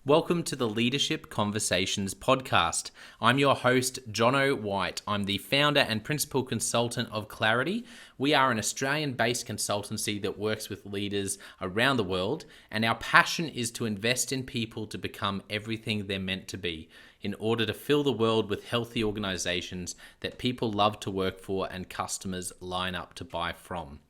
Welcome to the Leadership Conversations podcast. I'm your host, Jono White. I'm the founder and principal consultant of Clarity. We are an Australian-based consultancy that works with leaders around the world, and our passion is to invest in people to become everything they're meant to be in order to fill the world with healthy organizations that people love to work for and customers line up to buy from.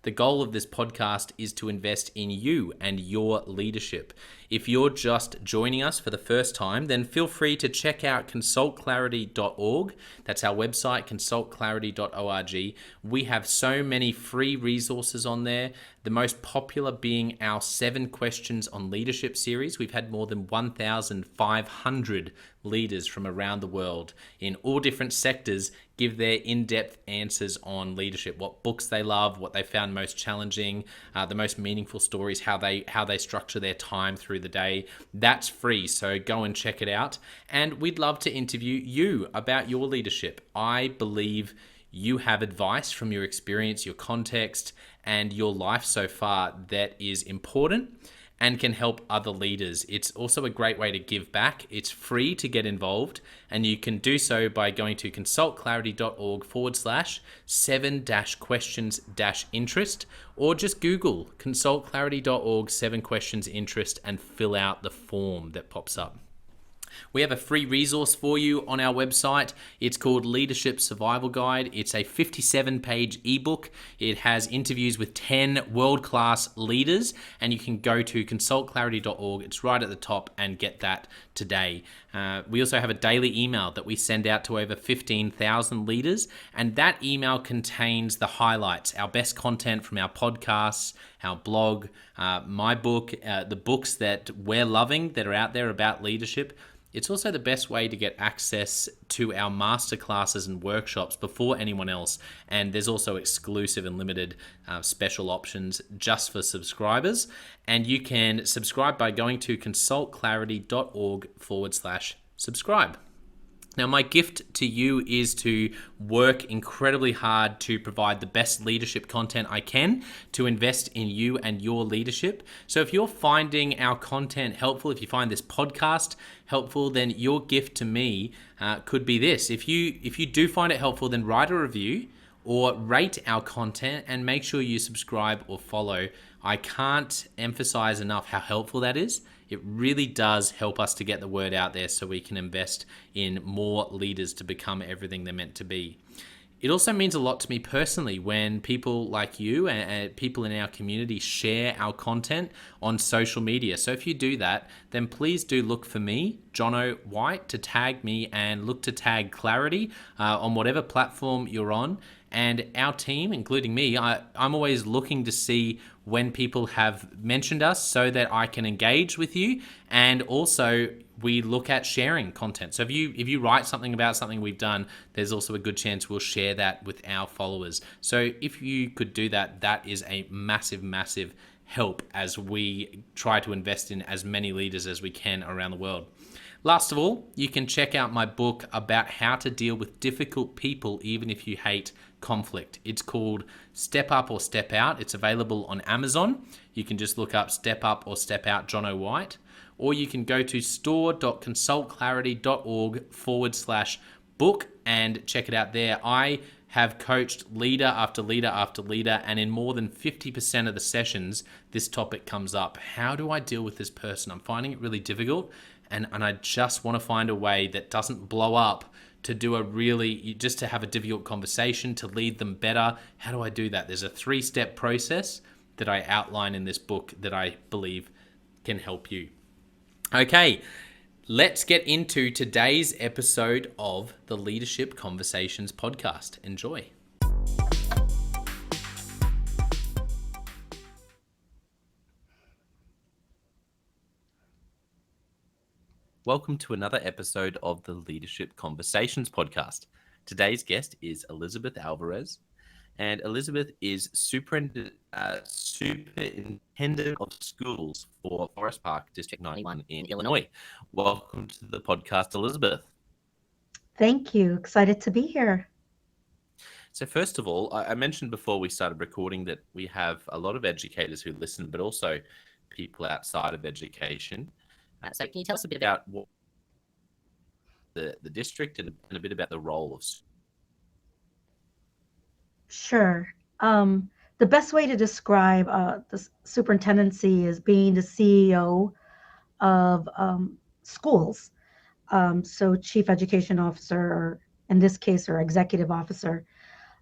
The goal of this podcast is to invest in you and your leadership. If you're just joining us for the first time, then feel free to check out consultclarity.org. That's our website, consultclarity.org. We have so many free resources on there, the most popular being our 7 Questions on Leadership series. We've had more than 1,500 leaders from around the world in all different sectors give their in-depth answers on leadership, what books they love, what they found most challenging, the most meaningful stories, how they structure their time through the day. That's free, so go and check it out. And we'd love to interview you about your leadership. I believe you have advice from your experience, your context, and your life so far that is important and can help other leaders. It's also a great way to give back. It's free to get involved, and you can do so by going to consultclarity.org/7-questions-interest, or just Google consultclarity.org 7 questions interest and fill out the form that pops up. We have a free resource for you on our website. It's called Leadership Survival Guide. It's a 57-page ebook. It has interviews with 10 world-class leaders, and you can go to consultclarity.org. It's right at the top, and get that today. We also have a daily email that we send out to over 15,000 leaders, and that email contains the highlights, our best content from our podcasts, our blog, my book, the books that we're loving that are out there about leadership. It's also the best way to get access to our masterclasses and workshops before anyone else. And there's also exclusive and limited special options just for subscribers. And you can subscribe by going to consultclarity.org/subscribe. Now, my gift to you is to work incredibly hard to provide the best leadership content I can to invest in you and your leadership. So if you're finding our content helpful, if you find this podcast helpful, then your gift to me could be this. If you do find it helpful, then write a review or rate our content and make sure you subscribe or follow. I can't emphasize enough how helpful that is. It really does help us to get the word out there so we can invest in more leaders to become everything they're meant to be. It also means a lot to me personally when people like you and people in our community share our content on social media. So if you do that, then please do look for me, Jono White, to tag me, and look to tag Clarity on whatever platform you're on. And our team, including me, I'm always looking to see when people have mentioned us so that I can engage with you. And also we look at sharing content. So if you write something about something we've done, there's also a good chance we'll share that with our followers. So if you could do that, that is a massive, massive help as we try to invest in as many leaders as we can around the world. Last of all, you can check out my book about how to deal with difficult people even if you hate conflict. It's called Step Up or Step Out. It's available on Amazon. You can just look up Step Up or Step Out Jono White, or you can go to store.consultclarity.org/book and check it out there. I have coached leader after leader after leader, and in more than 50% of the sessions, this topic comes up. How do I deal with this person? I'm finding it really difficult, and I just want to find a way that doesn't blow up to just to have a difficult conversation, to lead them better. How do I do that? There's a 3-step process that I outline in this book that I believe can help you. Okay, let's get into today's episode of the Leadership Conversations podcast. Enjoy. Welcome to another episode of the Leadership Conversations podcast. Today's guest is Elizabeth Alvarez, and Elizabeth is Superintendent of Schools for Forest Park District 91 in Illinois. Welcome to the podcast, Elizabeth. Thank you. Excited to be here. So first of all, I mentioned before we started recording that we have a lot of educators who listen, but also people outside of education. So can you tell us a bit about what the district and a bit about the role of? Sure. The best way to describe the superintendency is being the CEO of schools. So chief education officer, or in this case, or executive officer.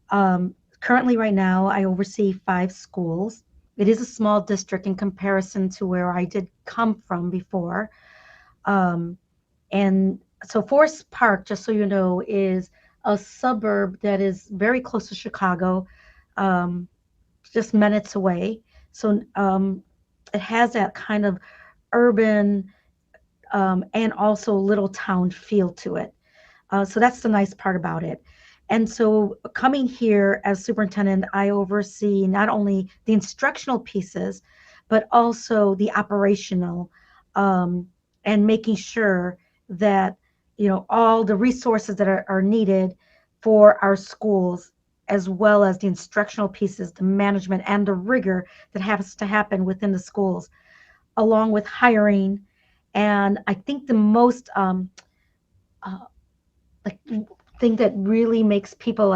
Currently, right now, I oversee 5 schools. It is a small district in comparison to where I did come from before. Um, and so Forest Park, just so you know, is a suburb that is very close to Chicago, um, just minutes away. So it has that kind of urban and also little town feel to it. So that's the nice part about it. And so coming here as superintendent, I oversee not only the instructional pieces, but also the operational, um, and making sure that, all the resources that are needed for our schools, as well as the instructional pieces, the management, and the rigor that has to happen within the schools, along with hiring. And I think the most uh, like thing that really makes people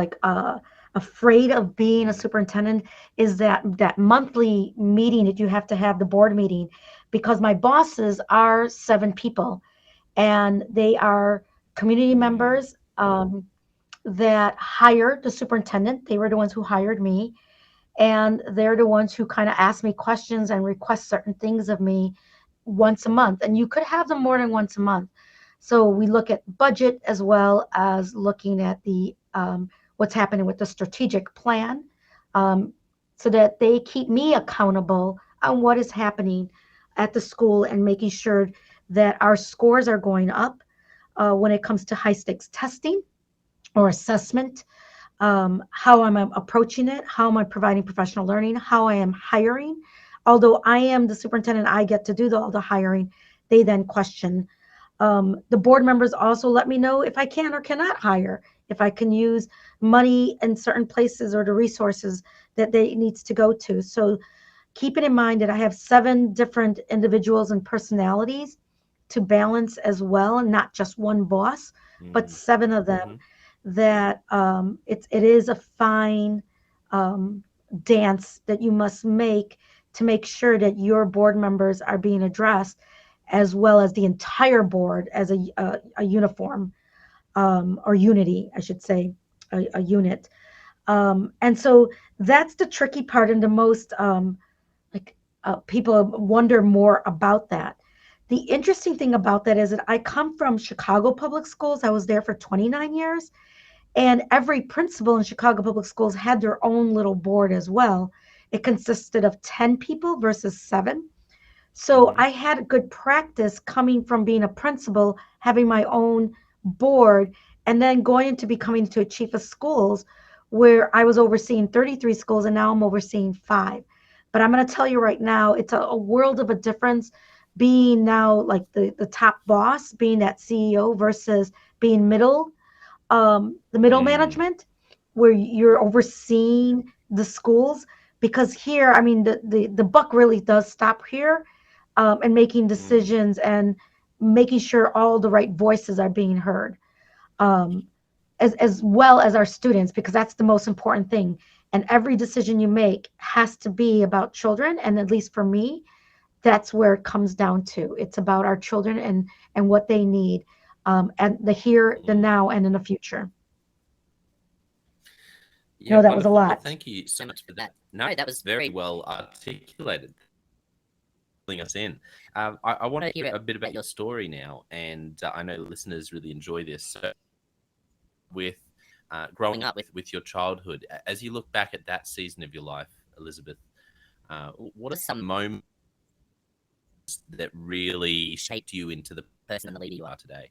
afraid of being a superintendent is that monthly meeting that you have to have, the board meeting, because my bosses are 7 people, and they are community members that hired the superintendent. They were the ones who hired me, and they're the ones who kind of ask me questions and request certain things of me once a month. And you could have them more than once a month. So we look at budget as well as looking at the what's happening with the strategic plan, um, so that they keep me accountable on what is happening at the school, and making sure that our scores are going up when it comes to high stakes testing or assessment, how I'm approaching it, how am I providing professional learning, how I am hiring. Although I am the superintendent, I get to do all the hiring. They then question. The board members also let me know if I can or cannot hire, if I can use money in certain places or the resources that they needs to go to. So keeping in mind that I have 7 different individuals and personalities to balance as well, and not just one boss, but 7 of them, that it is a fine dance that you must make to make sure that your board members are being addressed, as well as the entire board as a uniform, or unity, I should say, a unit. And so that's the tricky part, and the most people wonder more about that. The interesting thing about that is that I come from Chicago Public Schools. I was there for 29 years. And every principal in Chicago Public Schools had their own little board as well. It consisted of 10 people versus 7. So I had good practice coming from being a principal, having my own board, and then going into becoming to a chief of schools, where I was overseeing 33 schools, and now I'm overseeing 5. But I'm going to tell you right now, it's a world of a difference being now like the top boss, being that CEO, versus being the middle management, where you're overseeing the schools. Because here, I mean, the buck really does stop here, and making decisions and making sure all the right voices are being heard, as well as our students, because that's the most important thing. And every decision you make has to be about children. And at least for me, that's where it comes down to. It's about our children and what they need, and the here, the now, and in the future. Yeah, No, that was a wonderful. Well, lot. thank you so much for that. No, that was very well articulated. Filling us in. I want to hear a bit about your story now, and I know listeners really enjoy this. So, with growing up with your childhood, as you look back at that season of your life, Elizabeth, what are some moments that really shaped you into the person and the leader you are today?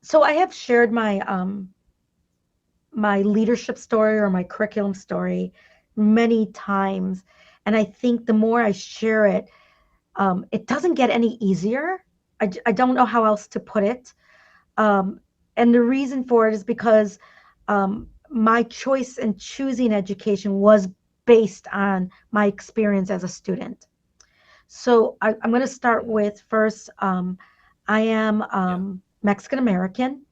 So I have shared my leadership story or my curriculum story many times, and I think the more I share it, it doesn't get any easier. I don't know how else to put it. And the reason for it is because my choice in choosing education was based on my experience as a student. So I'm going to start with first. I am Yeah. Mexican American.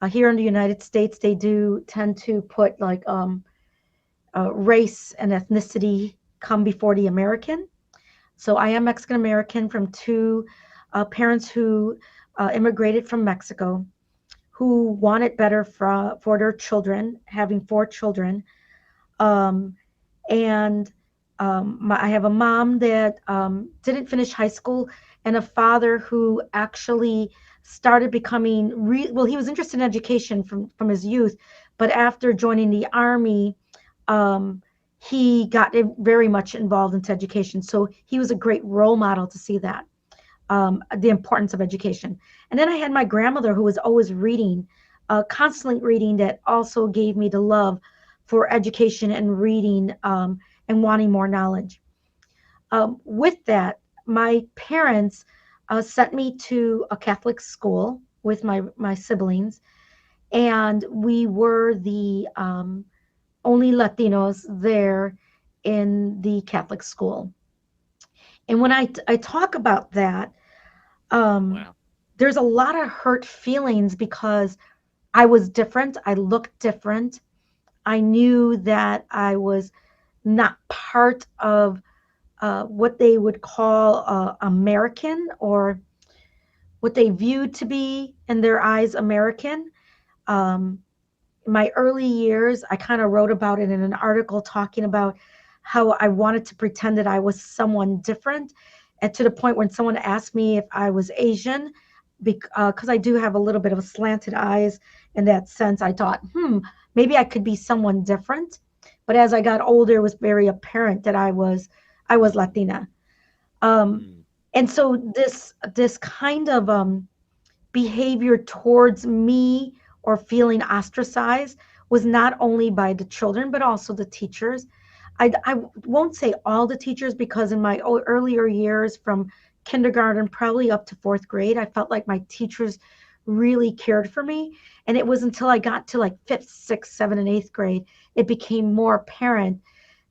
Here in the United States, they do tend to put like race and ethnicity come before the American. So I am Mexican American from two parents who immigrated from Mexico, who wanted better for their children, having four children. Um, and I have a mom that didn't finish high school, and a father who actually started becoming well. He was interested in education from his youth, but after joining the army, um, he got very much involved into education. So he was a great role model to see that the importance of education. And then I had my grandmother who was always reading, constantly reading, that also gave me the love for education and reading and wanting more knowledge. With that, my parents sent me to a Catholic school with my siblings, and we were the only Latinos there in the Catholic school. And when I talk about that, um, Wow. there's a lot of hurt feelings because I was different. I looked different. I knew that I was not part of what they would call American, or what they viewed to be in their eyes American. Um, in my early years, I kind of wrote about it in an article talking about how I wanted to pretend that I was someone different. And to the point when someone asked me if I was Asian, because I do have a little bit of a slanted eyes in that sense, I thought, maybe I could be someone different. But as I got older, it was very apparent that I was Mm, Latina. Um, mm, and so this kind of behavior towards me, or feeling ostracized, was not only by the children but also the teachers. I won't say all the teachers, because in my earlier years, from kindergarten probably up to fourth grade, I felt like my teachers really cared for me. And it was until I got to like fifth, sixth, seventh, and eighth grade, it became more apparent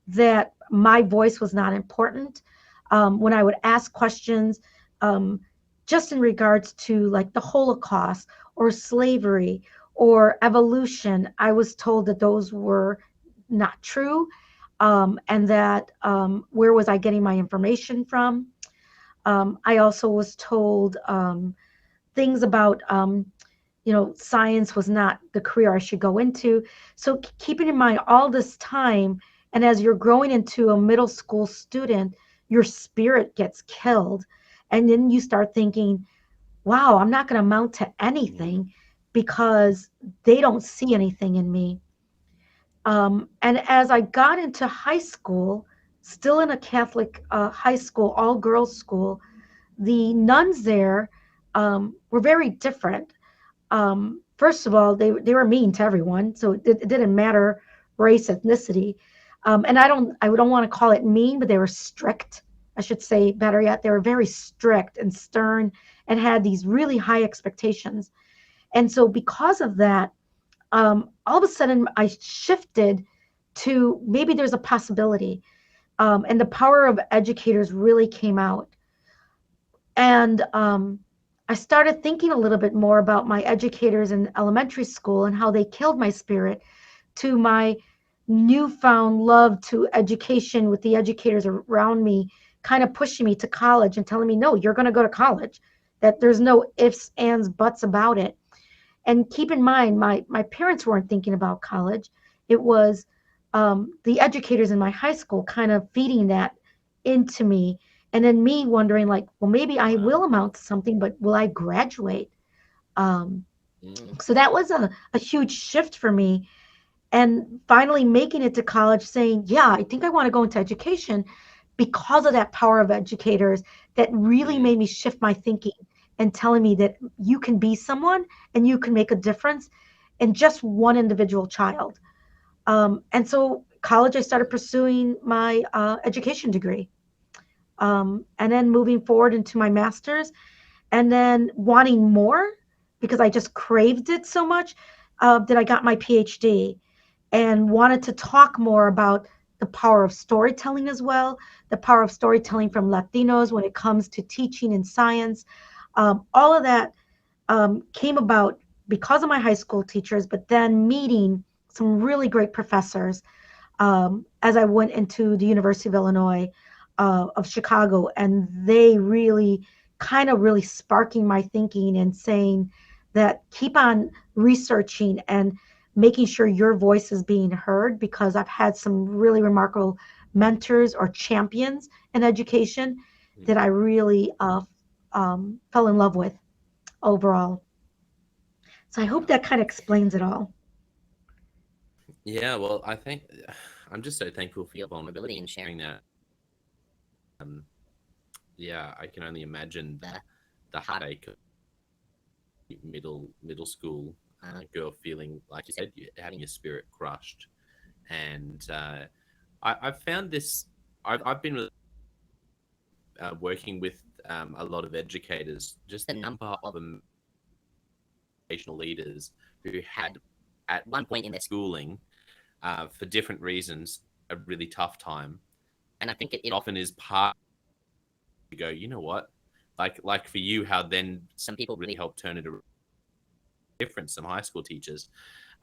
that my voice was not important. When I would ask questions, um, just in regards to like the Holocaust or slavery or evolution, I was told that those were not true, and that where was I getting my information from? I also was told things about science was not the career I should go into. So keeping in mind all this time, and as you're growing into a middle school student, your spirit gets killed. And then you start thinking, wow, I'm not going to amount to mm, anything because they don't see anything in me. And as I got into high school, still in a Catholic high school, all girls school, the nuns there were very different. First of all, they were mean to everyone, so it didn't matter race, ethnicity, and I don't want to call it mean, but they were strict. I should say better yet, they were very strict and stern, and had these really high expectations. And so because of that, all of a sudden I shifted to maybe there's a possibility, and the power of educators really came out. And I started thinking a little bit more about my educators in elementary school and how they killed my spirit, to my newfound love to education, with the educators around me kind of pushing me to college and telling me, no, you're going to go to college, that there's no ifs, ands, buts about it. And keep in mind, my parents weren't thinking about college. It was the educators in my high school kind of feeding that into me. And then me wondering, like, well, maybe I will wow. amount to something, but will I graduate? Um, Mm, so that was a huge shift for me. And finally making it to college, saying, yeah, I think I want to go into education, because of that power of educators that really made mm, me shift my thinking, and telling me that you can be someone and you can make a difference in just one individual child. And so college, I started pursuing my education degree, and then moving forward into my master's, and then wanting more because I just craved it so much, that I got my PhD and wanted to talk more about the power of storytelling as well, the power of storytelling from Latinos when it comes to teaching and science. All of that came about because of my high school teachers, but then meeting some really great professors as I went into the University of Illinois of Chicago, and they really kind of really sparking my thinking and saying that keep on researching and making sure your voice is being heard, because I've had some really remarkable mentors or champions in education that I really fell in love with overall. So I hope that kind of explains it all. Yeah, well, I think I'm just so thankful for your vulnerability in sharing that. Yeah, I can only imagine the heartache of middle school girl feeling, like you said, having your spirit crushed. And I've found this. I've been working with a lot of educators. Just the number of educational leaders who had, at one point in their schooling, for different reasons, a really tough time. And I think it often is part to go, you know what, like for you, how then some people really help turn it around. Different, some high school teachers,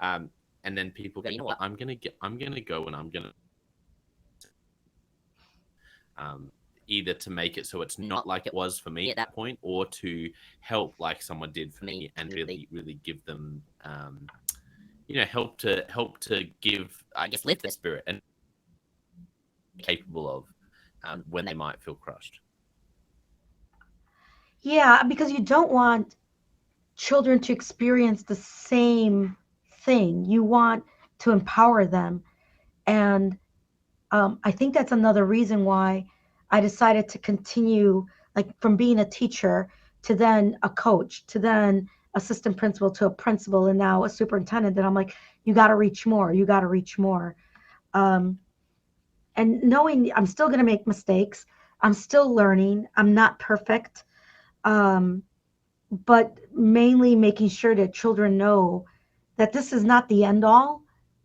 and then people go, you know what, I'm gonna go and I'm gonna either to make it so it's not like it was for me at that point, or to help like someone did for me, and really give them help to give, I guess, lift their spirit and capable of when they might feel crushed. Yeah, because you don't want children to experience the same thing. You want to empower them. And I think that's another reason why I decided to continue, like from being a teacher to then a coach to then assistant principal to a principal and now a superintendent. That I'm like, you got to reach more. You got to reach more. And knowing I'm still going to make mistakes. I'm still learning. I'm not perfect. But mainly making sure that children know that this is not the end all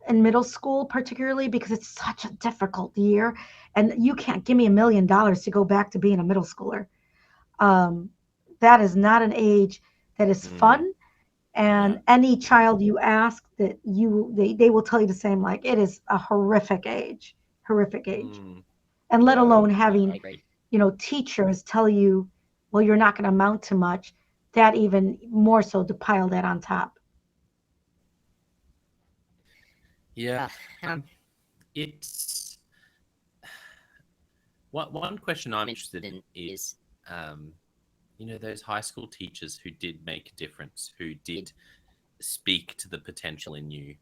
in middle school, particularly because it's such a difficult year. And you can't give me $1 million to go back to being a middle schooler. That is not an age that is fun. And any child you ask that they will tell you the same, like it is a horrific age. And let alone having, teachers tell you, well, you're not going to amount to much. That even more so to pile that on top. Yeah. It's one question I'm interested in is, those high school teachers who did make a difference, who did speak to the potential in you.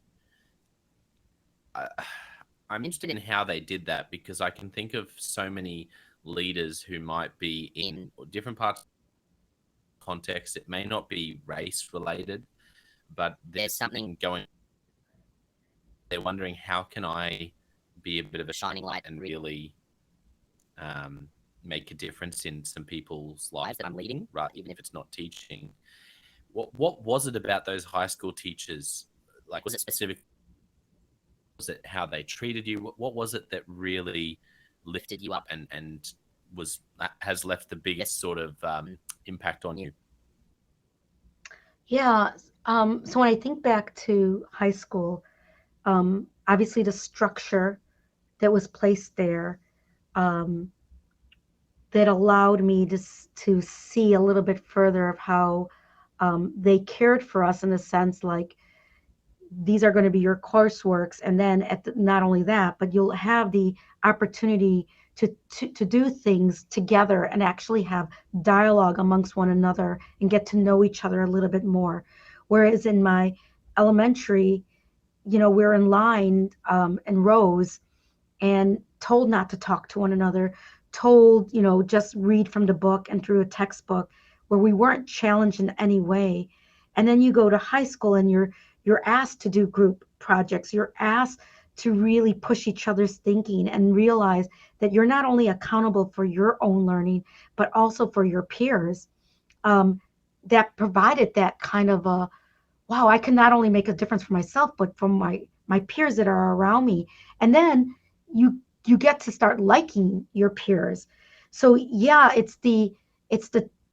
I'm interested in how they did that, because I can think of so many leaders who might be in different parts of the context. It may not be race related, but there's something going. They're wondering, how can I be a bit of a shining light and really make a difference in some people's lives that I'm leading, right? Even if it's not teaching. What was it about those high school teachers? Like, was it specific? Was it how they treated you? What was it that really lifted you up and has left the biggest sort of impact on you? Yeah. So when I think back to high school, obviously the structure that was placed there that allowed me to see a little bit further of how they cared for us, in the sense like, these are going to be your courseworks, and then not only that, but you'll have the opportunity to do things together and actually have dialogue amongst one another and get to know each other a little bit more. Whereas in my elementary, we're in line in rows and told not to talk to one another, told, just read from the book and through a textbook, where we weren't challenged in any way. And then you go to high school and you're asked to do group projects. You're asked to really push each other's thinking and realize that you're not only accountable for your own learning, but also for your peers. That provided that kind of a, wow, I can not only make a difference for myself, but for my peers that are around me. And then you you get to start liking your peers. So yeah, it's the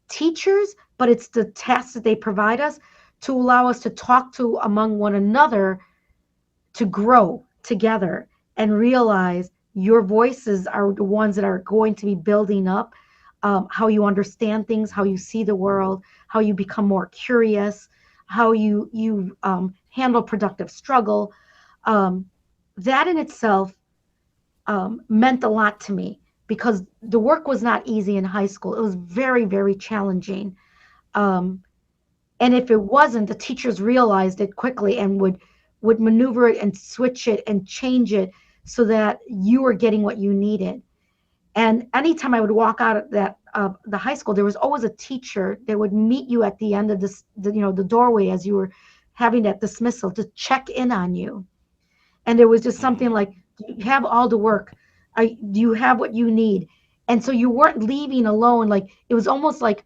teachers, but it's the tasks that they provide us to allow us to talk to among one another, to grow together and realize your voices are the ones that are going to be building up how you understand things, how you see the world, how you become more curious, how you handle productive struggle. Um, that in itself meant a lot to me because the work was not easy in high school. It was very, very challenging. Um, and if it wasn't, the teachers realized it quickly and would maneuver it and switch it and change it so that you were getting what you needed. And anytime I would walk out of that the high school, there was always a teacher that would meet you at the end of the doorway as you were having that dismissal to check in on you. And there was just something like, do you have all the work? Do you have what you need? And so you weren't leaving alone. Like it was almost like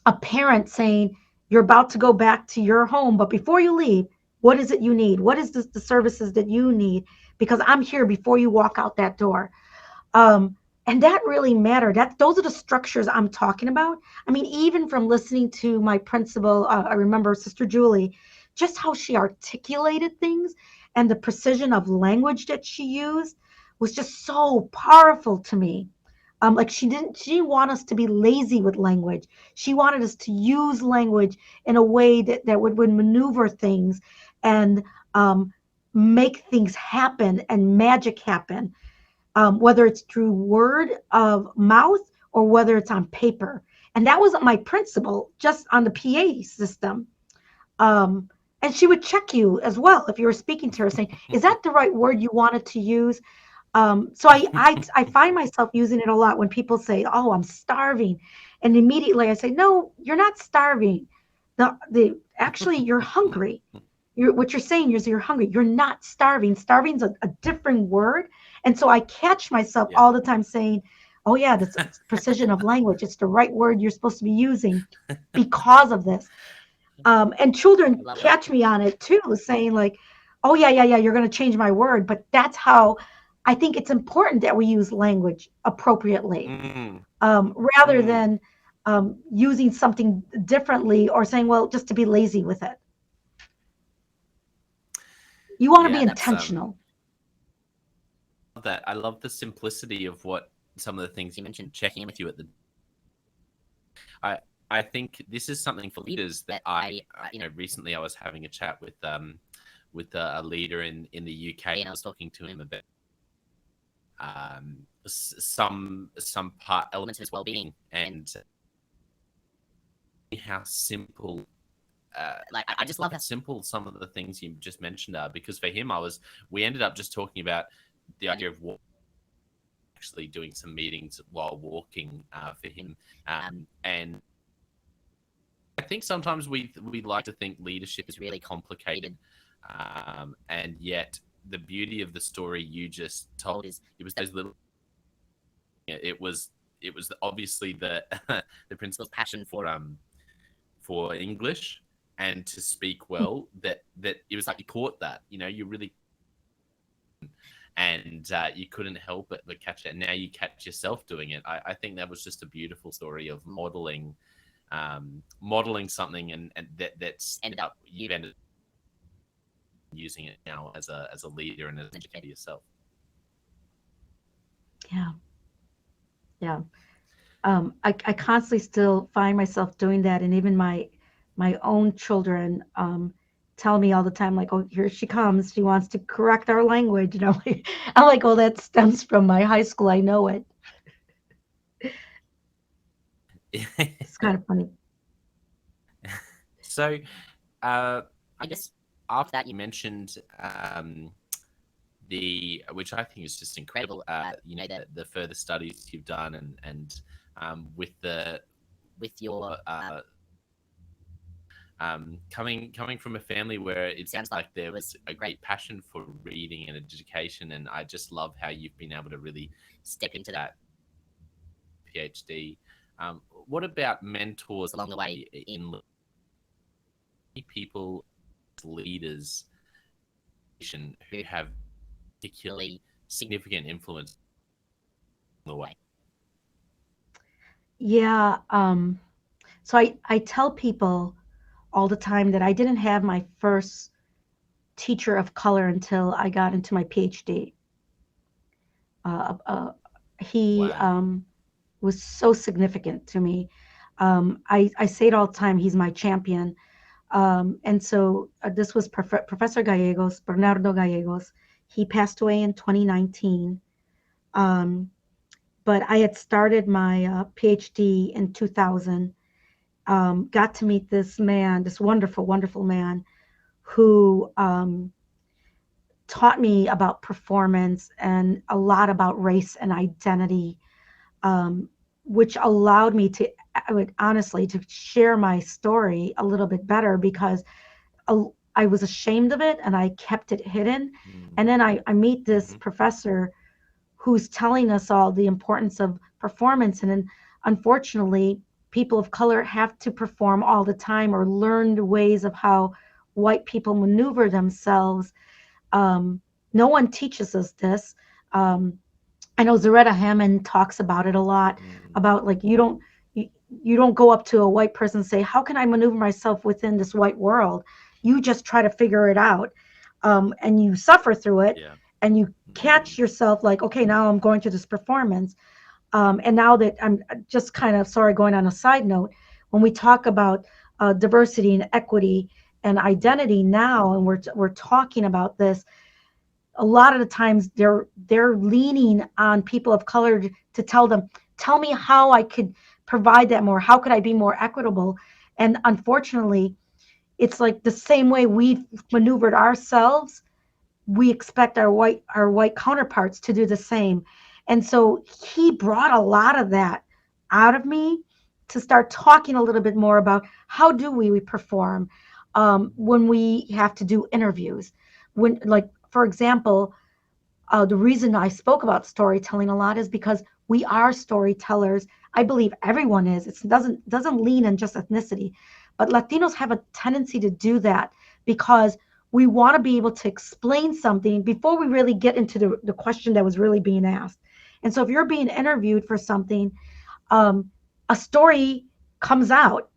a parent saying, you're about to go back to your home, but before you leave, what is it you need? What is the services that you need? Because I'm here before you walk out that door. Um, and that really mattered. Those are the structures I'm talking about. I mean, even from listening to my principal, I remember Sister Julie, just how she articulated things and the precision of language that she used was just so powerful to me. Like she didn't want us to be lazy with language. She wanted us to use language in a way that would maneuver things and make things happen and magic happen, whether it's through word of mouth or whether it's on paper. And that wasn't my principal, just on the PA system. And she would check you as well if you were speaking to her, saying, "Is that the right word you wanted to use?" So I find myself using it a lot when people say, "Oh, I'm starving," and immediately I say, "No, you're not starving. The actually you're hungry. What you're saying is you're hungry. You're not starving. Starving's a different word." And so I catch myself all the time saying, "Oh yeah, that's precision of language. It's the right word you're supposed to be using because of this." And children catch me on it too, saying like, "Oh yeah, you're going to change my word." But that's how I think it's important that we use language appropriately, rather than using something differently or saying, "Well, just to be lazy with it." You want to be intentional. That I love the simplicity of what some of the things you mentioned, checking in with you at the. I think this is something for leaders that recently I was having a chat with a leader in the UK, and I was talking to him about some part elements of his well-being and how simple. I just love how simple some of the things you just mentioned are, because for him, we ended up just talking about the idea of actually doing some meetings while walking for him, and I think sometimes we like to think leadership is really complicated, and yet the beauty of the story you just told is it was those little. It was obviously the the principal's passion for English and to speak well, that it was like you caught that, you really, and you couldn't help it but catch it. And now you catch yourself doing it. I think that was just a beautiful story of modeling something, and that's ended up, you've ended up using it now as a leader and as an educator yourself. Yeah. I constantly still find myself doing that, and even my own children tell me all the time, like, "Oh, here she comes. She wants to correct our language." I'm like, "Oh, that stems from my high school. I know it." It's kind of funny. So, I guess after that, you mentioned which I think is just incredible. The further studies you've done, and with your coming from a family where it sounds like there was a great passion for reading and education, and I just love how you've been able to really step into that Ph.D. What about mentors along the way in people, leaders who have particularly significant influence on the way? Yeah. So I tell people all the time that I didn't have my first teacher of color until I got into my Ph.D. Uh, uh, he Wow. was so significant to me. I say it all the time, he's my champion. And so this was Professor Gallegos, Bernardo Gallegos. He passed away in 2019. Um, but I had started my PhD in 2000. Got to meet this man, this wonderful, wonderful man who taught me about performance and a lot about race and identity, um, which allowed me to, I would honestly, to share my story a little bit better because I was ashamed of it and I kept it hidden. And then I meet this professor who's telling us all the importance of performance. And then unfortunately, people of color have to perform all the time or learn the ways of how white people maneuver themselves. Um, no one teaches us this. I know Zaretta Hammond talks about it a lot, about like you don't go up to a white person and say, how can I maneuver myself within this white world? You just try to figure it out, and you suffer through it, Yeah. and you catch yourself like, okay, now I'm going through this performance. And now that I'm just kind of, sorry, going on a side note, when we talk about diversity and equity and identity now, and we're talking about this, a lot of the times they're leaning on people of color to tell me how I could provide that more, how could I be more equitable. And unfortunately, it's like the same way we've maneuvered ourselves, we expect our white counterparts to do the same. And so he brought a lot of that out of me to start talking a little bit more about how do we perform when we have to do interviews. When, like, for example, the reason I spoke about storytelling a lot is because we are storytellers. I believe everyone is. It doesn't lean in just ethnicity, but Latinos have a tendency to do that because we want to be able to explain something before we really get into the question that was really being asked. And so if you're being interviewed for something, a story comes out.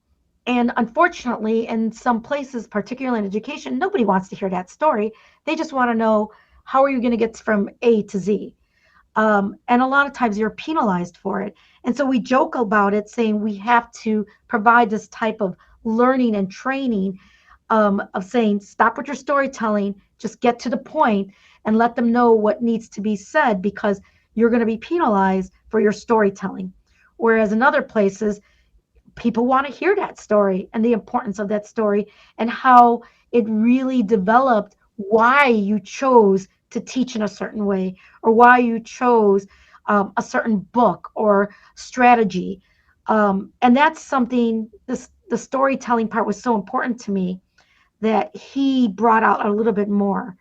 And unfortunately, in some places, particularly in education, nobody wants to hear that story. They just want to know, how are you going to get from A to Z? And a lot of times you're penalized for it. And so we joke about it, saying we have to provide this type of learning and training, of saying, stop with your storytelling, just get to the point and let them know what needs to be said, because you're going to be penalized for your storytelling. Whereas in other places, people want to hear that story and the importance of that story and how it really developed why you chose to teach in a certain way, or why you chose a certain book or strategy. And that's something, the storytelling part was so important to me that he brought out a little bit more.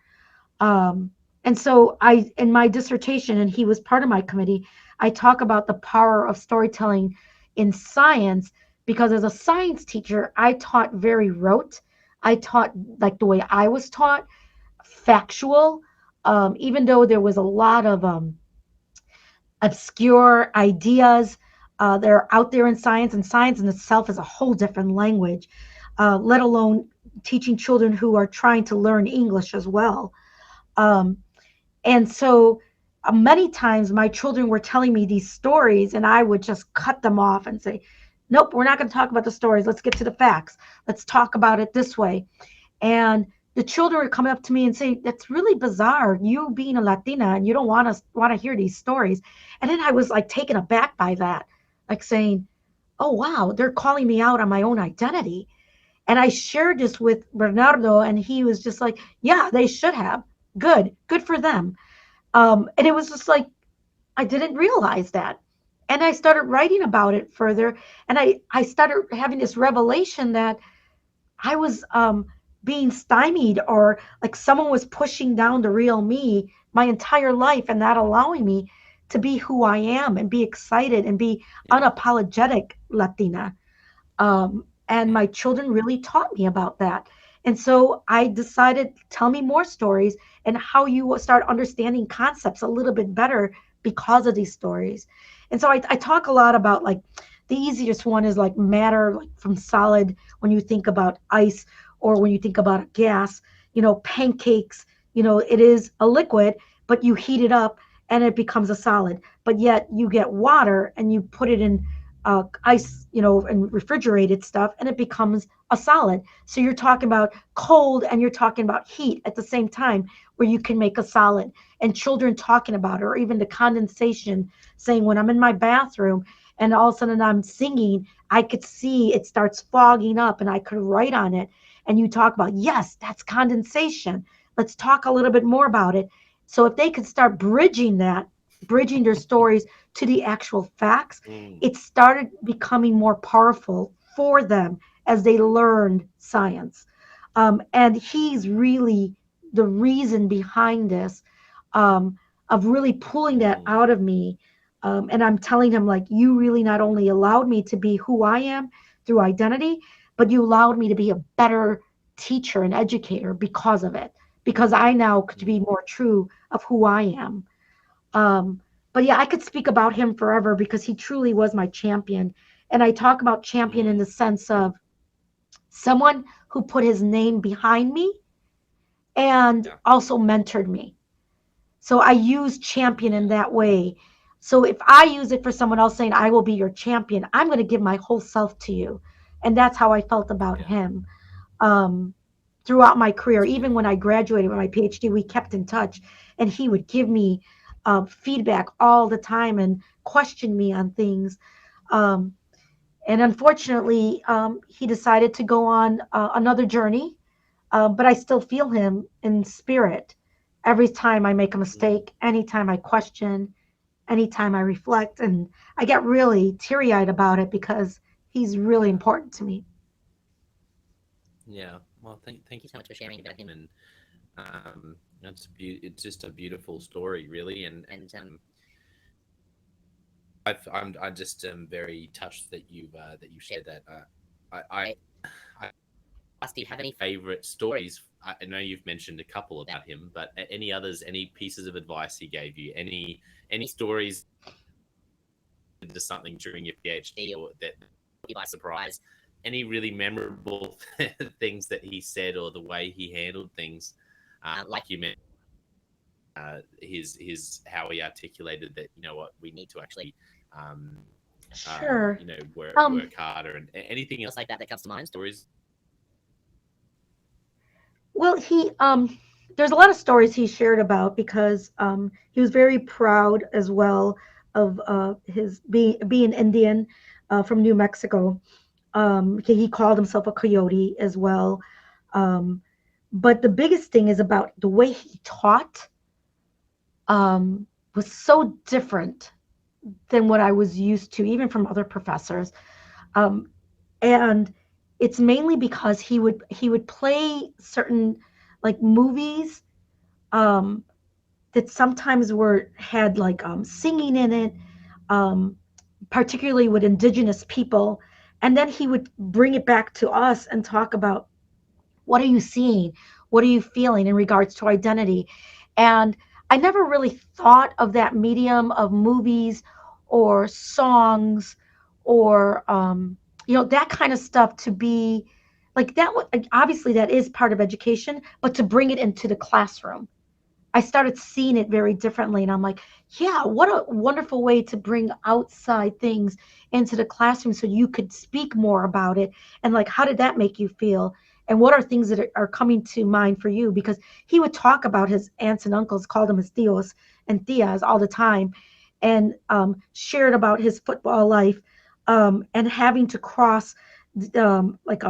And so in my dissertation, and he was part of my committee, I talk about the power of storytelling in science, because as a science teacher, I taught very rote. I taught like the way I was taught, factual, even though there was a lot of obscure ideas that are out there in science, and science in itself is a whole different language, let alone teaching children who are trying to learn English as well. Um, and so many times my children were telling me these stories, and I would just cut them off and say, nope, we're not going to talk about the stories. Let's get to the facts. Let's talk about it this way. And the children would come up to me and say, that's really bizarre, you being a Latina and you don't want to hear these stories. And then I was like taken aback by that, like saying, oh wow, they're calling me out on my own identity. And I shared this with Bernardo, and he was just like, yeah, they should have. Good for them. And it was just like, I didn't realize that. And I started writing about it further. And I started having this revelation that I was being stymied, or like someone was pushing down the real me my entire life and not allowing me to be who I am and be excited and be unapologetic Latina. And my children really taught me about that. And so I decided, tell me more stories and how you will start understanding concepts a little bit better because of these stories. And so I talk a lot about like the easiest one is like matter, like from solid, when you think about ice or when you think about a gas, pancakes, it is a liquid, but you heat it up and it becomes a solid. But yet you get water and you put it in ice, and refrigerated stuff, and it becomes a solid. So you're talking about cold and you're talking about heat at the same time, where you can make a solid. And children talking about it, or even the condensation, saying when I'm in my bathroom and all of a sudden I'm singing, I could see it starts fogging up and I could write on it. And you talk about, yes, that's condensation. Let's talk a little bit more about it. So if they could start bridging their stories to the actual facts, it started becoming more powerful for them as they learned science. And he's really the reason behind this, of really pulling that out of me. And I'm telling him, like, you really not only allowed me to be who I am through identity, but you allowed me to be a better teacher and educator because of it, because I now could be more true of who I am. But yeah, I could speak about him forever because he truly was my champion. And I talk about champion in the sense of someone who put his name behind me and also mentored me. So I use champion in that way. So if I use it for someone else saying, I will be your champion, I'm going to give my whole self to you. And that's how I felt about him. Throughout my career, even when I graduated with my PhD, we kept in touch, and he would give me feedback all the time and question me on things. And unfortunately, he decided to go on another journey, but I still feel him in spirit every time I make a mistake, anytime I question, anytime I reflect. And I get really teary-eyed about it because he's really important to me. Yeah. Well, thank you so much for sharing about him, and it's just a beautiful story, really, and I just am very touched that you shared that. I asked, do you have any favorite stories? I know you've mentioned a couple about him, but any others? Any pieces of advice he gave you? Any stories into something during your PhD or that you by surprise? Any really memorable things that he said or the way he handled things, like you mentioned, his how he articulated that what we need to actually Sure. work Um, harder, and anything else like that comes to mind? Stories. well, there's a lot of stories he shared about because he was very proud as well of his being Indian, from New Mexico. He called himself a coyote as well. Um, but the biggest thing is about the way he taught, was so different than what I was used to, even from other professors. Um, and it's mainly because he would play certain like movies, um, that sometimes had like singing in it, um, particularly with indigenous people, and then he would bring it back to us and talk about, what are you seeing, what are you feeling in regards to identity. And I never really thought of that medium of movies or songs or that kind of stuff to be like that. Obviously that is part of education, but to bring it into the classroom, I started seeing it very differently. And I'm like, yeah, what a wonderful way to bring outside things into the classroom so you could speak more about it. And like, how did that make you feel? And what are things that are coming to mind for you? Because he would talk about his aunts and uncles, called them his tios and tias all the time, and shared about his football life, and having to cross like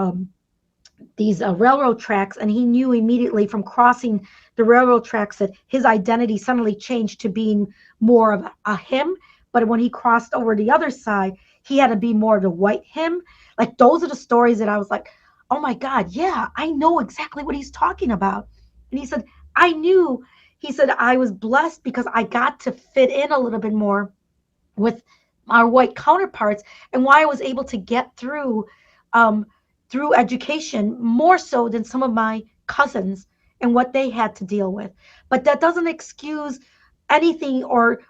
these railroad tracks, and he knew immediately from crossing the railroad tracks that his identity suddenly changed to being more of a him. But when he crossed over the other side, he had to be more of the white him. Like, those are the stories that I was like, oh my God, yeah, I know exactly what he's talking about. And he said, he said, I was blessed because I got to fit in a little bit more with our white counterparts, and why I was able to get through, um, through education more so than some of my cousins and what they had to deal with. But that doesn't excuse anything or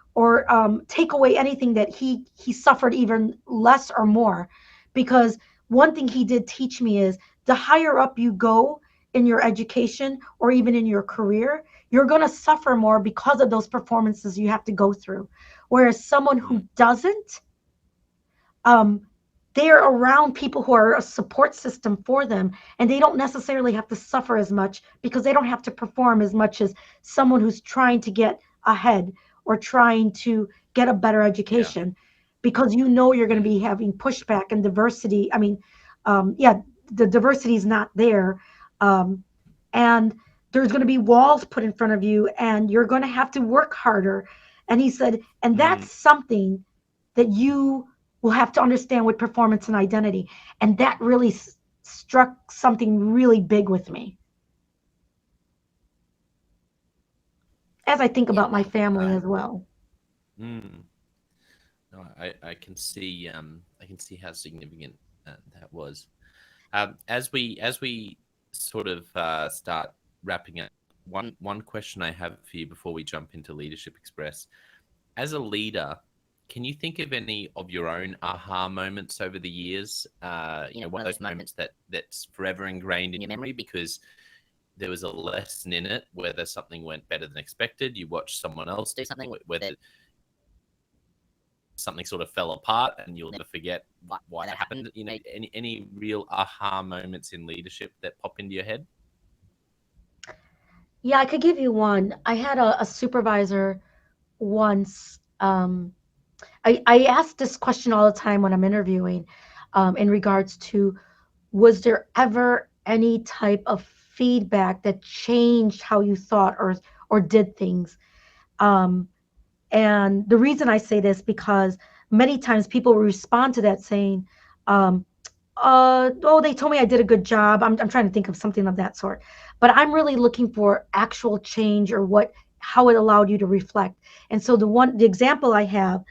take away anything that he suffered even less or more, because one thing he did teach me is the higher up you go in your education or even in your career, you're going to suffer more because of those performances you have to go through. Whereas someone who doesn't, um, they're around people who are a support system for them, and they don't necessarily have to suffer as much because they don't have to perform as much as someone who's trying to get ahead or trying to get a better Yeah. education, because you know you're going to be having pushback and diversity. I mean, yeah, the diversity is not there. Um, and there's going to be walls put in front of you, and you're going to have to work harder. And he said, and Mm. that's something that you will have to understand with performance and identity. And that really struck something really big with me as I think Yeah. about my family as well. Mm. No, I can see how significant that was. As we sort of start wrapping up, one question I have for you before we jump into Leadership Express. As a leader, can you think of any of your own aha moments over the years? One of those moments that's forever ingrained in your memory because there was a lesson in it, whether something went better than expected, you watched someone else do something, whether something sort of fell apart and you'll never forget why that happened. Any real aha moments in leadership that pop into your head? Yeah, I could give you one. I had a supervisor once. I ask this question all the time when I'm interviewing, in regards to, was there ever any type of feedback that changed how you thought or did things? Um, and the reason I say this, because many times people respond to that saying, um, oh, they told me I did a good job. I'm trying to think of something of that sort. But I'm really looking for actual change, or how it allowed you to reflect. And so the example I have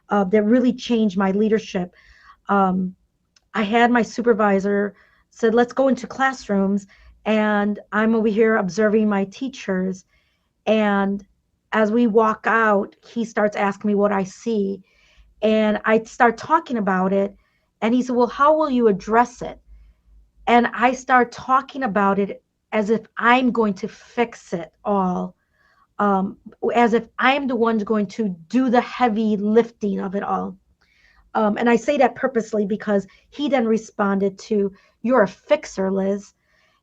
that really changed my leadership, um, I had my supervisor said, let's go into classrooms. And I'm over here observing my teachers. And as we walk out, he starts asking me what I see. And I start talking about it. And he said, well, how will you address it? And I start talking about it as if I'm going to fix it all, um, as if I'm the one going to do the heavy lifting of it all. And I say that purposely because he then responded to, you're a fixer, Liz.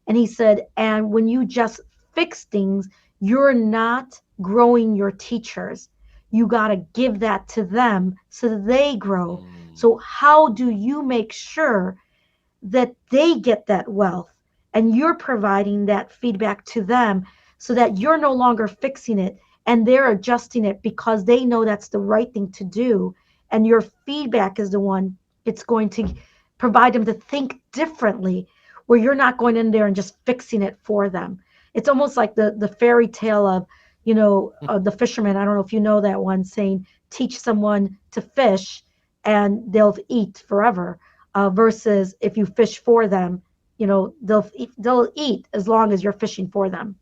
And he said, and when you just fix things, you're not growing your teachers. You got to give that to them so that they grow. So, how do you make sure that they get that wealth and you're providing that feedback to them so that you're no longer fixing it and they're adjusting it because they know that's the right thing to do, and your feedback is the one it's going to provide them to think differently, where you're not going in there and just fixing it for them. It's almost like the fairy tale of, the fisherman. I don't know if you know that one, saying teach someone to fish and they'll eat forever, versus if you fish for them, they'll eat as long as you're fishing for them.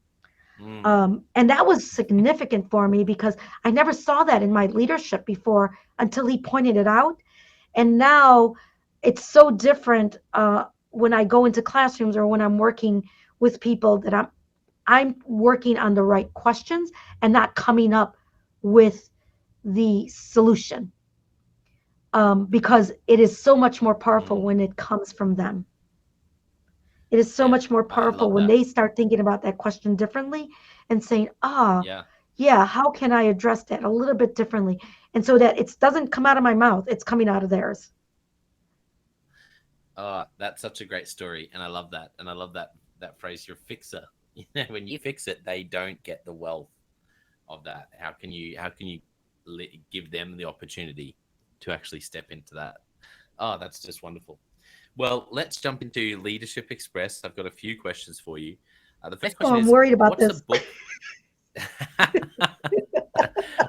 And that was significant for me because I never saw that in my leadership before until he pointed it out. And now it's so different, when I go into classrooms or when I'm working with people, that I'm working on the right questions and not coming up with the solution, because it is so much more powerful when it comes from them. It is so Yeah, much more I powerful love when that. they start thinking about that question differently and saying, Yeah. yeah, how can I address that a little bit differently? And so that it doesn't come out of my mouth, it's coming out of theirs. Oh, that's such a great story, and I love that. And I love that phrase, "You're a fixer." When you fix it, they don't get the wealth of that. How can you give them the opportunity to actually step into that? Oh, that's just wonderful. Well, let's jump into Leadership Express. I've got a few questions for you. The first Oh, question I'm is, worried about what's a this. book?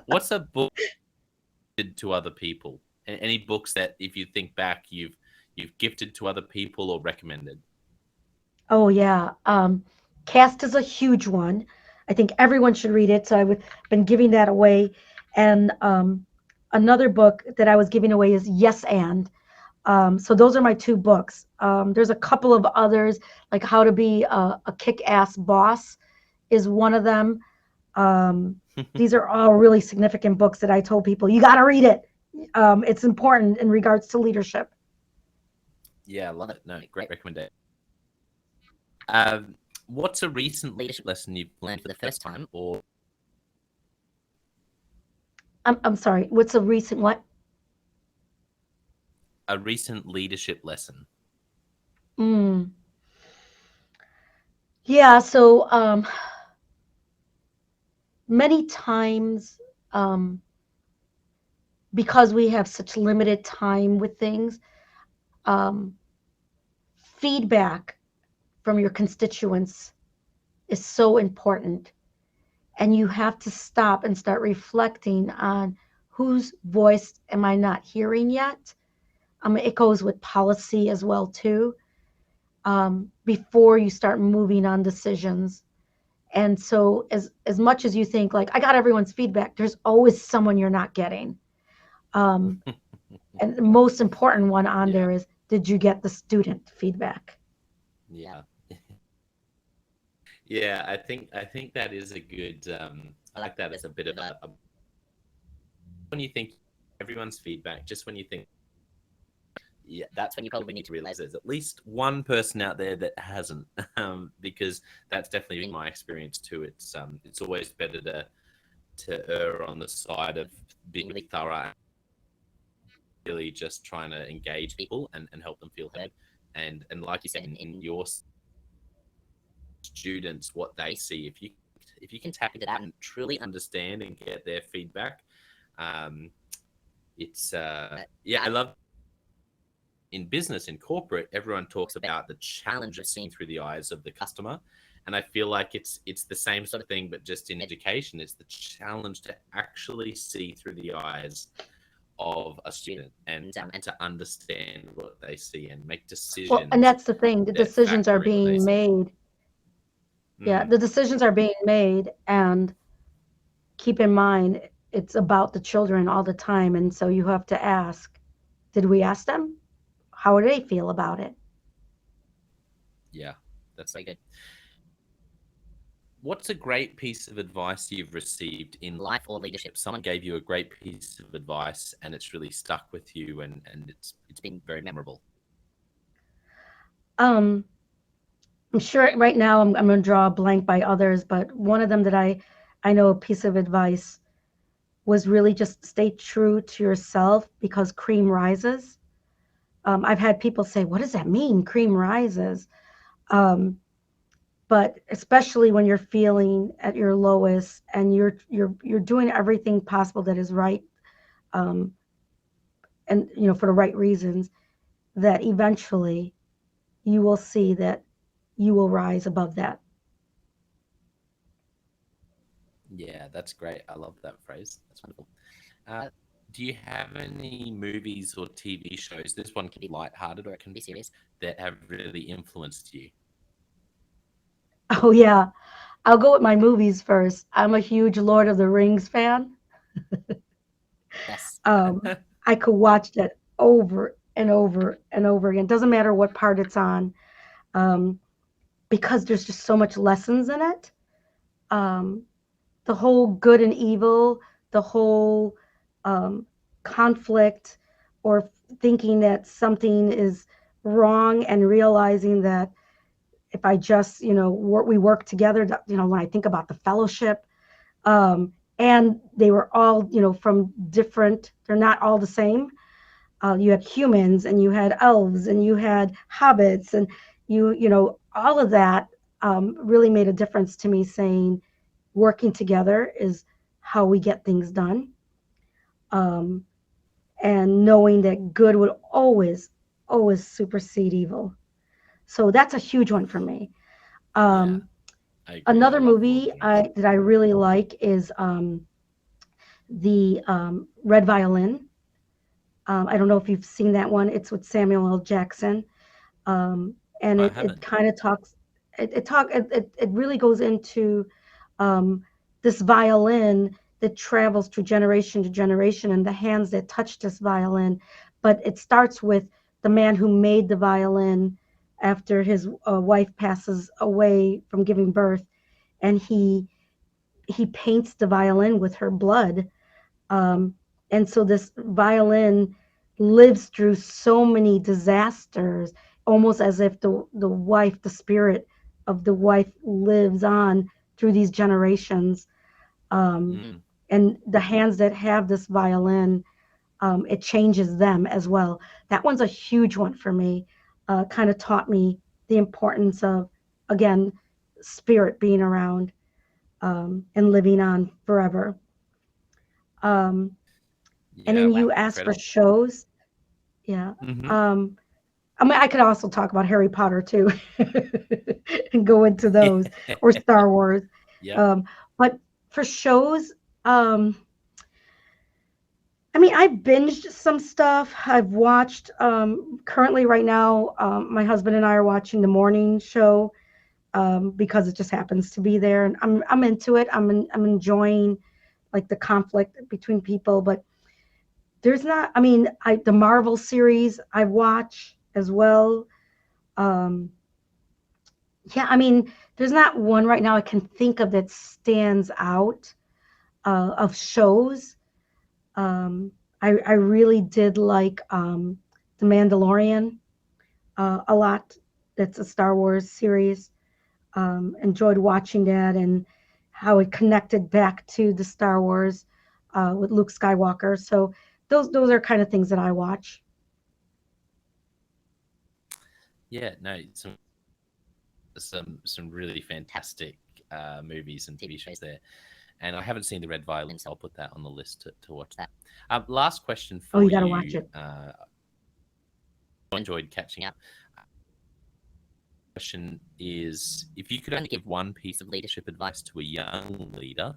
What's a book to other people? Any books that, if you think back, you've gifted to other people or recommended? Oh yeah. Cast is a huge one. I think everyone should read it. So I've been giving that away. And another book that I was giving away is Yes and. So those are my two books. There's a couple of others, like How to Be a Kick-Ass Boss is one of them. These are all really significant books that I told people, you got to read it. It's important in regards to leadership. Yeah, I love it. No, great recommendation. What's a recent leadership lesson you've learned for the first time, or I'm sorry. What's a recent what? a recent leadership lesson? Mm. Yeah. So many times, because we have such limited time with things, um, feedback from your constituents is so important. And you have to stop and start reflecting on whose voice am I not hearing yet. It goes with policy as well too. Before you start moving on decisions. And so as much as you think like I got everyone's feedback, there's always someone you're not getting. Um, and the most important one on there is, did you get the student feedback? Yeah. Yeah, I think that is a good I like that as a bit of a when you think everyone's feedback, just when you think yeah, that's when you probably need to realize there's at least one person out there that hasn't, because that's definitely been my experience too. It's always better to err on the side of being really thorough, really just trying to engage people and help them feel heard. And like you said, in your students, what they see, if you can tap into that and truly understand and get their feedback, um, it's yeah, I love in business, in corporate, everyone talks about the challenge of seeing through the eyes of the customer. And I feel like it's the same sort of thing, but just in education, it's the challenge to actually see through the eyes of a student and to understand what they see and make Well, and decisions that's the thing. The that decisions are factor in what they being see. made. Yeah, Mm, the decisions are being made, and keep in mind it's about the children all the time. And so you have to ask, did we ask them? How do they feel about it? yeah, that's very good. What's a great piece of advice you've received in life or leadership? Someone gave you a great piece of advice and it's really stuck with you and it's been very memorable. Um, I'm sure right now I'm going to draw a blank by others, but one of them that I know a piece of advice was really just stay true to yourself because cream rises. I've had people say, "What does that mean? Cream rises." Um, but especially when you're feeling at your lowest and you're doing everything possible that is right, um, and for the right reasons, that eventually you will see that you will rise above that. Yeah, that's great. I love that phrase. That's wonderful. Uh, do you have any movies or TV shows? This one can be lighthearted or it can be serious that have really influenced you. Oh yeah, I'll go with my movies first. I'm a huge Lord of the Rings fan. Yes. Um, I could watch that over and over and over again. Doesn't matter what part it's on, um, because there's just so much lessons in it. Um, the whole good and evil, the whole um, conflict, or thinking that something is wrong and realizing that if I just, we work together, when I think about the fellowship, and they were all, from different, they're not all the same. You had humans and you had elves and you had hobbits and all of that really made a difference to me, saying working together is how we get things done. Um, and knowing that good would always, always supersede evil. So that's a huge one for me. Yeah, Um, I agree. I Another love Lord of movie the Rings. that I really like is the Red Violin. I don't know if you've seen that one. It's with Samuel L. Jackson. Um, and I it haven't. kind of talks. it really goes into this violin that travels through generation to generation, and the hands that touch this violin. But it starts with the man who made the violin after his wife passes away from giving birth, and he paints the violin with her blood. And so this violin lives through so many disasters, almost as if the spirit of the wife lives on through these generations. And the hands that have this violin, it changes them as well. That one's a huge one for me. Kind of taught me the importance of, again, spirit being around and living on forever. And then you asked for shows. Yeah. I mean, I could also talk about Harry Potter too and go into those or Star Wars. But for shows, I mean, I've binged some stuff. I've watched, currently right now, my husband and I are watching the morning show because it just happens to be there. And I'm into it. I'm enjoying like the conflict between people, but there's not, I mean, the Marvel series I watch as well. Yeah, I mean, there's not one right now I can think of that stands out of shows. I really did like The Mandalorian a lot. That's a Star Wars series. Enjoyed watching that and how it connected back to the Star Wars with Luke Skywalker. So those are kind of things that I watch. Yeah, no, some really fantastic movies and TV shows there. And I haven't seen The Red Violin, so I'll put that on the list to watch that. Last question for you. Oh, you got to watch it. I enjoyed catching up. Question is, if you could only give one piece of leadership advice to a young leader,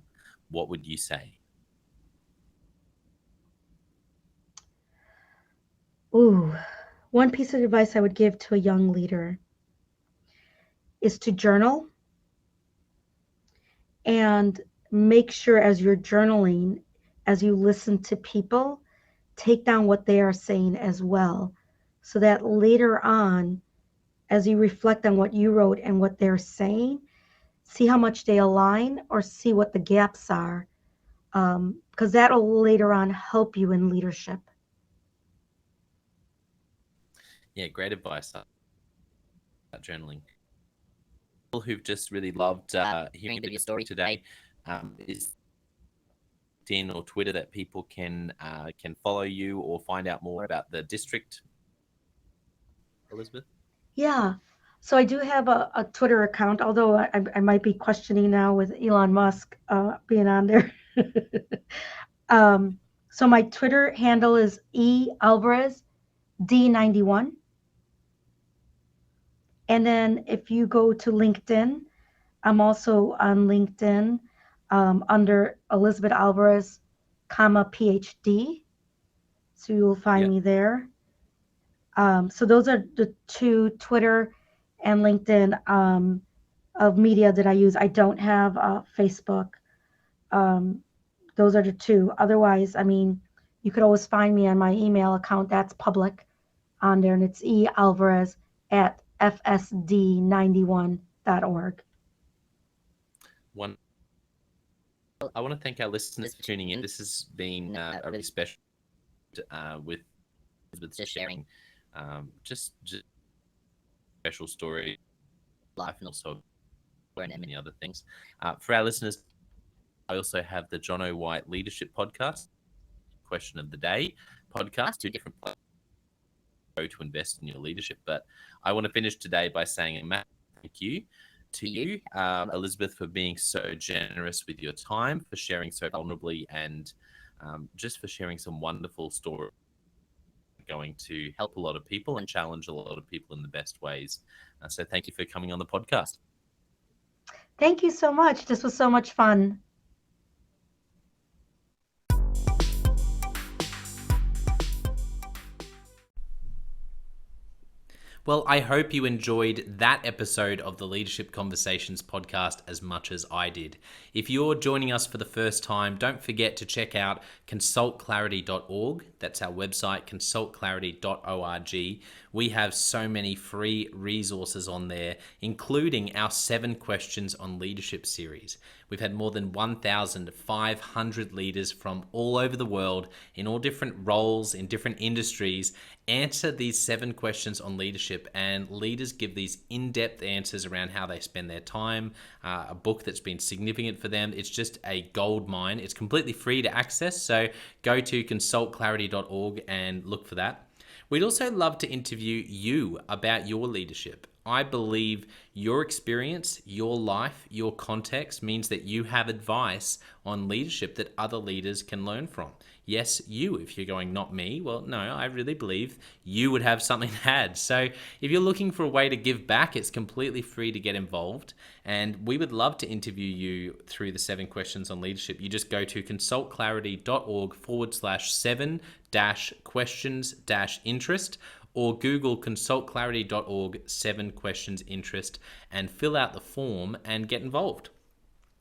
what would you say? Ooh, one piece of advice I would give to a young leader is to journal and make sure as you're journaling, as you listen to people, take down what they are saying as well, so that later on, as you reflect on what you wrote and what they're saying, see how much they align or see what the gaps are, because that'll later on help you in leadership. Yeah, great advice about journaling. People who've just really loved hearing a bit of your story today, is LinkedIn or Twitter that people can follow you or find out more about the district, Elizabeth? Yeah. So I do have a Twitter account, although I might be questioning now with Elon Musk being on there. So my Twitter handle is Alvarez D91. And then if you go to LinkedIn, I'm also on LinkedIn under Elizabeth Alvarez, Ph.D. So you'll find me there. So those are the two, Twitter and LinkedIn, of media that I use. I don't have Facebook. Those are the two. Otherwise, I mean, you could always find me on my email account. That's public on there, and it's ealvarez@fsd91.org. I want to thank our listeners for tuning in. This has been a really special with Elizabeth sharing just special story, life, and also and many other things. For our listeners, I also have the John O. White Leadership Podcast, Question of the Day podcast, two different places to invest in your leadership. But I want to finish today by saying a massive thank you to you, Elizabeth, for being so generous with your time, for sharing so vulnerably, and just for sharing some wonderful stories going to help a lot of people and challenge a lot of people in the best ways. So thank you for coming on the podcast. Thank you so much. This was so much fun. Well, I hope you enjoyed that episode of the Leadership Conversations podcast as much as I did. If you're joining us for the first time, don't forget to check out consultclarity.org. That's our website, consultclarity.org. We have so many free resources on there, including our 7 Questions on Leadership series. We've had more than 1,500 leaders from all over the world in all different roles, in different industries, answer these 7 questions on leadership, and leaders give these in-depth answers around how they spend their time, a book that's been significant for them. It's just a gold mine. It's completely free to access, so go to consultclarity.org and look for that. We'd also love to interview you about your leadership. I believe your experience, your life, your context means that you have advice on leadership that other leaders can learn from. Yes, you. If you're going, not me, well, no, I really believe you would have something to add. So if you're looking for a way to give back, it's completely free to get involved. And we would love to interview you through the 7 Questions on Leadership. You just go to consultclarity.org/7-questions-interest, or Google consultclarity.org 7 questions interest and fill out the form and get involved.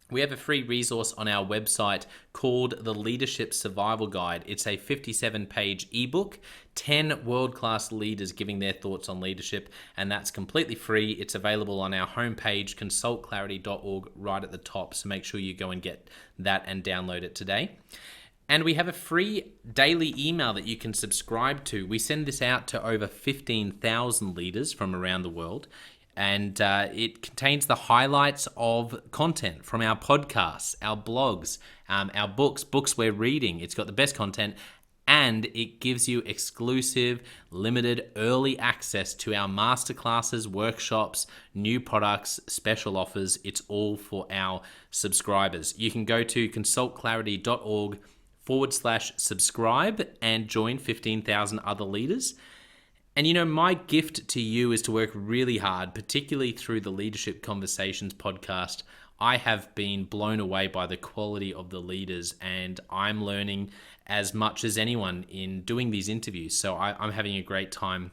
We have a free resource on our website called the Leadership Survival Guide. It's a 57-page ebook, 10 world-class leaders giving their thoughts on leadership, and that's completely free. It's available on our homepage, consultclarity.org, right at the top, so make sure you go and get that and download it today. And we have a free daily email that you can subscribe to. We send this out to over 15,000 leaders from around the world. And it contains the highlights of content from our podcasts, our blogs, our books we're reading. It's got the best content, and it gives you exclusive, limited, early access to our masterclasses, workshops, new products, special offers. It's all for our subscribers. You can go to consultclarity.org/subscribe and join 15,000 other leaders. And you know, my gift to you is to work really hard, particularly through the Leadership Conversations podcast. I have been blown away by the quality of the leaders, and I'm learning as much as anyone in doing these interviews. So I'm having a great time.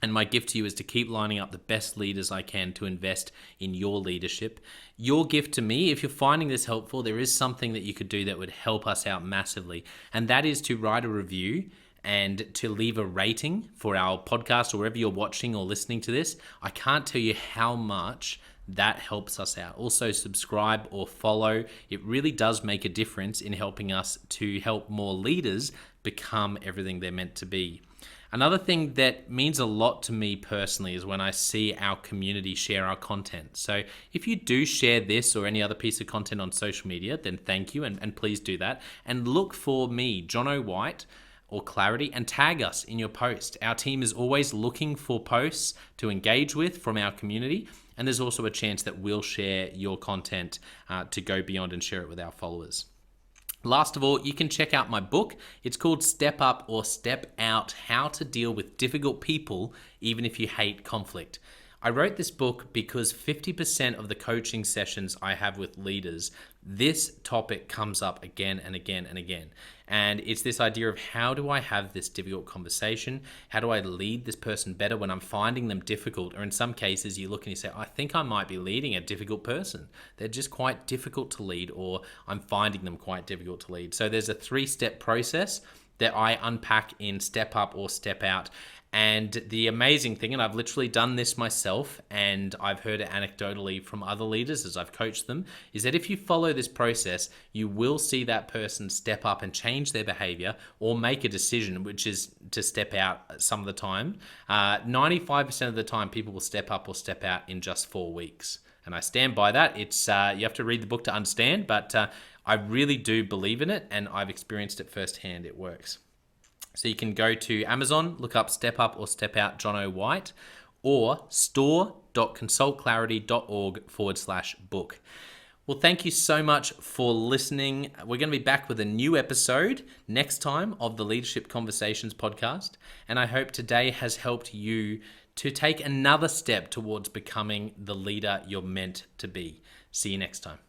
And my gift to you is to keep lining up the best leaders I can to invest in your leadership. Your gift to me, if you're finding this helpful, there is something that you could do that would help us out massively. And that is to write a review and to leave a rating for our podcast or wherever you're watching or listening to this. I can't tell you how much that helps us out. Also, subscribe or follow. It really does make a difference in helping us to help more leaders become everything they're meant to be. Another thing that means a lot to me personally is when I see our community share our content. So if you do share this or any other piece of content on social media, then thank you, and please do that. And look for me, John O. White, or Clarity, and tag us in your post. Our team is always looking for posts to engage with from our community, and there's also a chance that we'll share your content to go beyond and share it with our followers. Last of all, you can check out my book. It's called Step Up or Step Out: How to Deal with Difficult People Even If You Hate Conflict. I wrote this book because 50% of the coaching sessions I have with leaders, this topic comes up again and again and again. And it's this idea of, how do I have this difficult conversation? How do I lead this person better when I'm finding them difficult? Or in some cases, you look and you say, I think I might be leading a difficult person. They're just quite difficult to lead, or I'm finding them quite difficult to lead. So there's a 3-step process that I unpack in Step Up or Step Out. And the amazing thing, and I've literally done this myself, and I've heard it anecdotally from other leaders as I've coached them, is that if you follow this process, you will see that person step up and change their behavior or make a decision, which is to step out some of the time. 95% of the time, people will step up or step out in just 4 weeks. And I stand by that. It's you have to read the book to understand, but I really do believe in it, and I've experienced it firsthand. It works. So you can go to Amazon, look up Step Up or Step Out John O. White, or store.consultclarity.org/book. Well, thank you so much for listening. We're going to be back with a new episode next time of the Leadership Conversations podcast. And I hope today has helped you to take another step towards becoming the leader you're meant to be. See you next time.